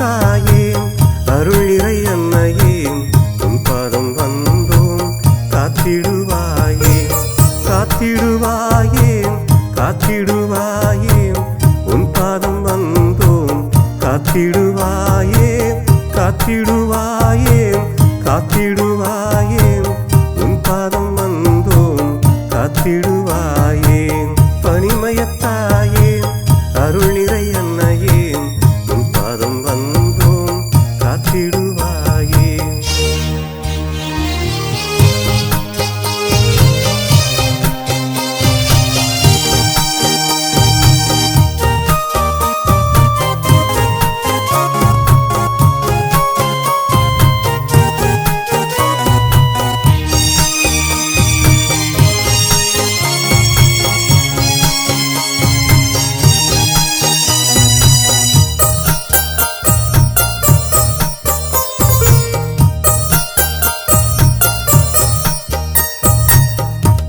பனிமயத்தாயே அருள் நிறை அன்னையே உன் பாதம் வந்தோம் காத்திடுவாயே காத்திடுவாயே காத்திடுவாயே உன் பாதம் வந்தோம் காத்திடுவாயே காத்திடுவாயே காத்திடுவாயே உன் பாதம் வந்தோம் காத்திடுவாயே பனிமயத்தாயே அருள் நிறை அன்னையே உன் பாதம் வந்தோம் காத்திடுவாயே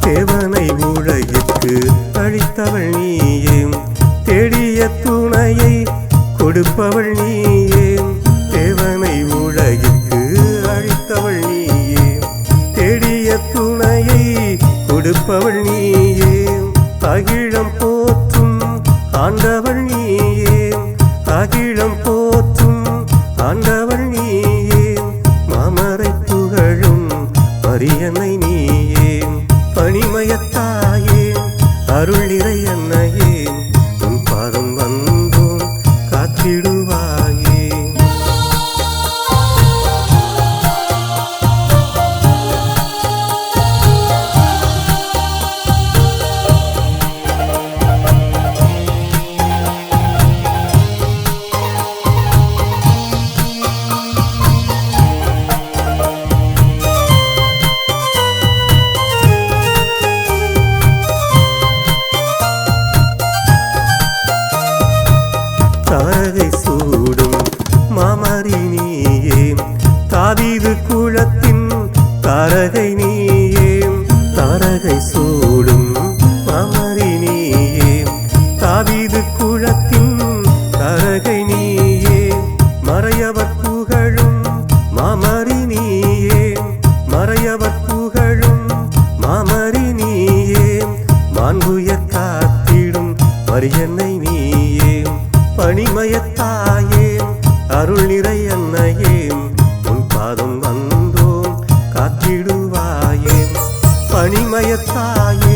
தேவனை உலகிற்கு அளித்தவள் நீயே தேடிய துணையை கொடுப்பவள் நீயே தேவனை உலகிற்கு அளித்தவள் நீயே தேடிய துணையை கொடுப்பவள் நீயே அகிலம் போற்றும் ஆண்டவள் நீயே அகிலம் போற்றும் ஆண்டவள் நீயே மாமரை புகழும் மரியன்னை நீயே பனிமயத்தாயே அருள் நிறை அன்னையே உன் பாதம் வந்தோம் காத்திடுவாயே தாரகை சூடும் மாமரி நீயே தாவீது குலத்தின் தாரகை நீயே தாரகை சூடும் மாமரி நீயே தாவீது குலத்தின் தாரகை நீயே மறையவர் புகழும் மாமரி நீயே மறையவர் புகழும் மாமரி நீயே மாண்புயர் காத்திடும் மரியன்னை நீயே பனிமயத்தாயே அருள் நிறை அன்னையே உன் பாதம் வந்தோம் காத்திடுவாயே பனிமயத்தாயே